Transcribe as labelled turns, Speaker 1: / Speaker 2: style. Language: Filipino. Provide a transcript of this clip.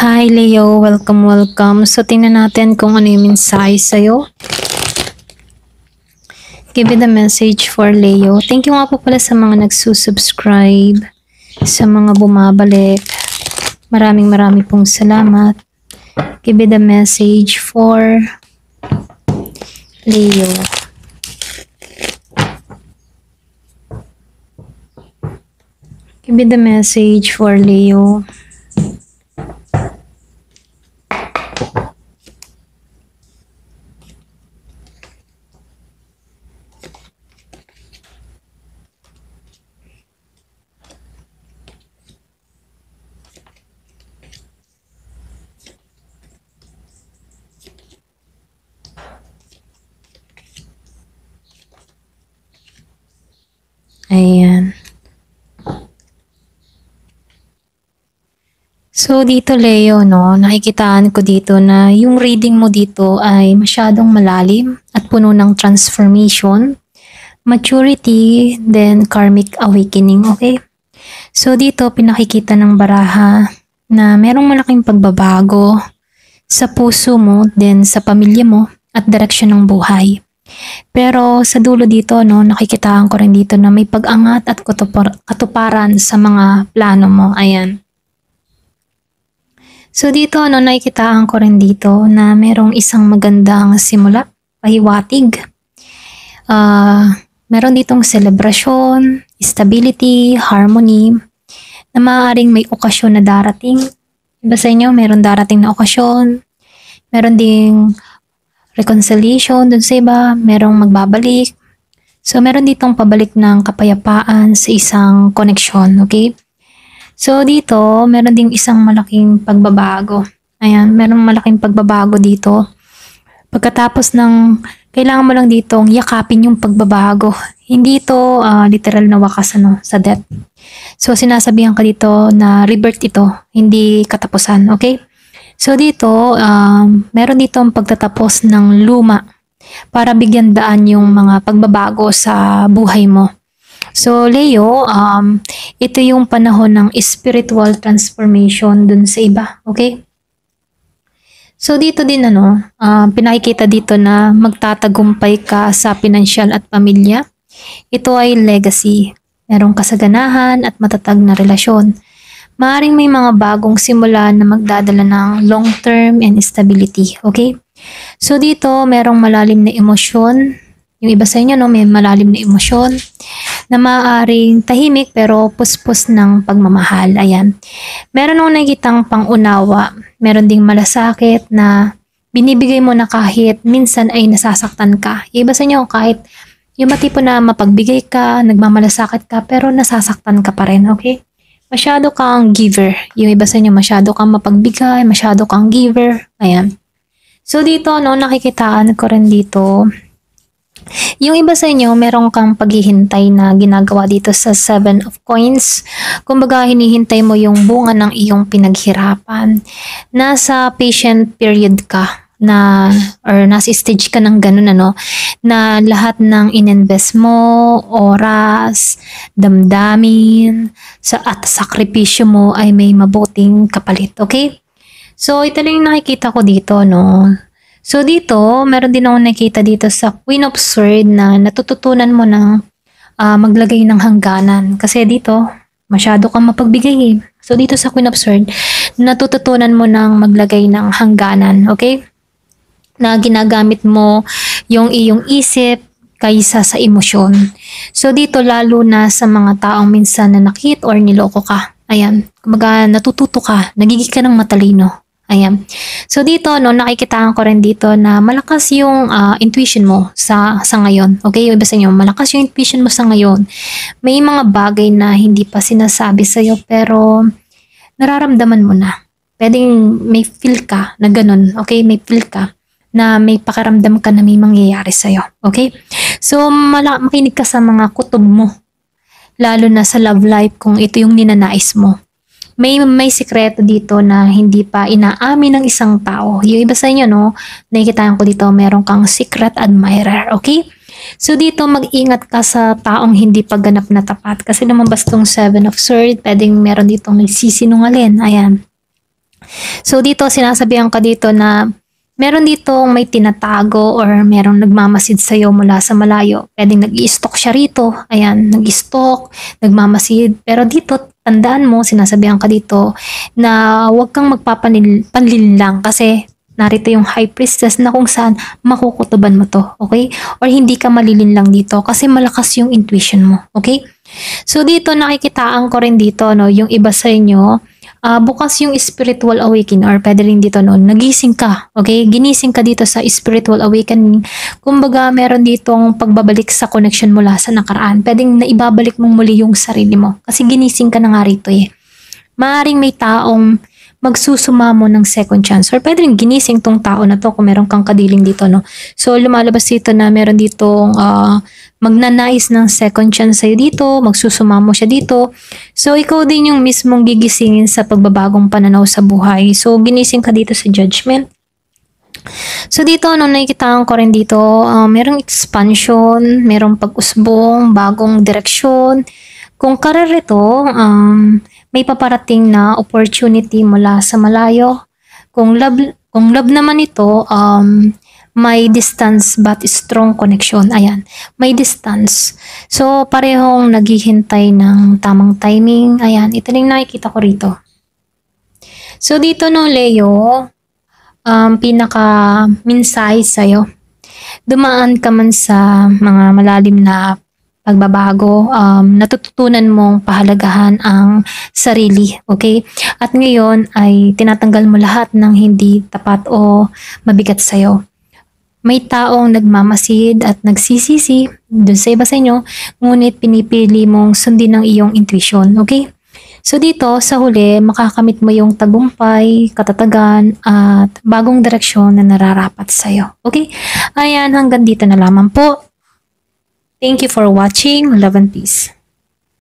Speaker 1: Hi Leo, welcome. So tingnan natin kung ano yung mensahe sa'yo. Give me the message for Leo. Thank you nga po pala sa mga nagsusubscribe, sa mga bumabalik. Maraming pong salamat. Give me the message for Leo. Give me the message for Leo. Ayan. So dito Leo, no, nakikitaan ko dito na yung reading mo dito ay masyadong malalim at puno ng transformation, maturity, then karmic awakening, okay? So dito pinakikita ng baraha na merong malaking pagbabago sa puso mo, then sa pamilya mo at direksyon ng buhay. Pero sa dulo dito, no, nakikitaan ko rin dito na may pag-angat at katuparan sa mga plano mo. Ayan. So dito, no, nakikitaan ko rin dito na merong isang magandang simula, pahiwatig. Meron ditong celebration, stability, harmony, na maaaring may okasyon na darating. Iba sa inyo, meron darating na okasyon. Meron ding reconciliation dun sa iba, merong magbabalik. So, meron ditong pabalik ng kapayapaan sa isang connection, okay? So, dito, meron ding isang malaking pagbabago. Ayan, merong malaking pagbabago dito. Pagkatapos ng, kailangan mo lang ditong yakapin yung pagbabago. Hindi ito literal na wakas sa death. So, sinasabihan ka dito na rebirth ito, hindi katapusan, okay? So dito, meron dito ang pagtatapos ng luma para bigyan daan yung mga pagbabago sa buhay mo. So Leo, ito yung panahon ng spiritual transformation dun sa iba, okay? So dito din pinakikita dito na magtatagumpay ka sa pinansyal at pamilya. Ito ay legacy. Merong kasaganahan at matatag na relasyon. Maaring may mga bagong simula na magdadala ng long-term and stability, okay? So dito, merong malalim na emosyon. Yung iba sa inyo, no, may malalim na emosyon na maaaring tahimik pero puspos ng pagmamahal. Ayan. Meron nung nakikitang pangunawa. Meron ding malasakit na binibigay mo na kahit minsan ay nasasaktan ka. Yung iba sa inyo, kahit yung tipo na mapagbigay ka, nagmamalasakit ka, pero nasasaktan ka pa rin, okay? Masyado kang giver. Yung iba sa inyo, masyado kang mapagbigay, masyado kang giver. Ayan. So dito, no, nakikitaan ko rin dito. Yung iba sa inyo, meron kang paghihintay na ginagawa dito sa 7 of Coins. Kumbaga, hinihintay mo yung bunga ng iyong pinaghirapan. Nasa patient period ka na or nasa stage ka ng ganun na lahat ng ininvest mo, oras, damdamin, at sakripisyo mo ay may mabuting kapalit, okay? So ito lang yung nakikita ko dito, no? So dito, meron din ako nakikita dito sa Queen of Swords na natututunan mo ng maglagay ng hangganan. Kasi dito, masyado kang mapagbigay. So dito sa Queen of Swords, natututunan mo ng maglagay ng hangganan, okay? Na ginagamit mo yung iyong isip kaysa sa emosyon. So dito lalo na sa mga taong minsan na nakit or niloko ka. Ayan, kumbaga natututo ka, nagiging ka ng matalino. Ayan. So dito, no, nakikitaan ko rin dito na malakas yung intuition mo sa ngayon. Okay, yung iba sa inyo, malakas yung intuition mo sa ngayon. May mga bagay na hindi pa sinasabi sa'yo pero nararamdaman mo na. Pwedeng may feel ka na ganun. Okay, may feel ka na may pakiramdam ka na may mangyayari sa'yo. Okay? So, makinig ka sa mga kutob mo. Lalo na sa love life kung ito yung ninanais mo. May sikreto dito na hindi pa inaamin ng isang tao. Yung iba sa inyo, no, nakikitaan ko dito, meron kang secret admirer. Okay? So, dito mag-ingat ka sa taong hindi pa ganap na tapat. Kasi lumabas tong 7 of Swords, pwedeng meron ditong nagsisinungaling. Ayan. So dito sinasabihan ka dito na meron dito may tinatago or merong nagmamasid sa'yo mula sa malayo. Pwedeng nag-i-stalk siya rito. Ayan, nag-i-stalk, nagmamasid. Pero dito, tandaan mo, sinasabihan ka dito na huwag kang magpapanlinlang kasi narito yung high priestess na kung saan makukutuban mo to, okay? Or hindi ka malilinlang dito kasi malakas yung intuition mo, okay? So dito nakikitaan ko rin dito, no, yung iba sa inyo, bukas yung spiritual awakening or pwede rin dito noon, nagising ka, okay? Ginising ka dito sa spiritual awakening. Kumbaga, meron ditong pagbabalik sa connection mula sa nakaraan. Pwedeng naibabalik mong muli yung sarili mo kasi ginising ka na nga rito eh. Maaring may taong magsusumamo ng second chance or pwede rin ginising tong tao na to kung meron kang kadiling dito, no? So, lumalabas dito na meron ditong magnanais ng second chance sa'yo dito, magsusumamo siya dito. So, ikaw din yung mismong gigisingin sa pagbabagong pananaw sa buhay. So, ginising ka dito sa judgment. So, dito, nakikita ko rin dito, merong expansion, merong pag-usbong, bagong direksyon. Kung karir ito, may paparating na opportunity mula sa malayo. Kung love naman ito, may distance but strong connection. Ayan, may distance. So, parehong naghihintay ng tamang timing. Ayan, ito yung nakikita ko rito. So, dito no, Leo, pinaka-mensahe sa'yo. Dumaan ka man sa mga malalim na pagbabago, natututunan mong pahalagahan ang sarili, okay? At ngayon ay tinatanggal mo lahat ng hindi tapat o mabigat sa'yo. May taong nagmamasid at nagsisisi dun sa iba sa inyo, ngunit pinipili mong sundin ang iyong intuition, okay? So dito, sa huli, makakamit mo yung tagumpay, katatagan, at bagong direksyon na nararapat sa'yo, okay? Ayan, hanggang dito na lamang po. Thank you for watching. Love and peace.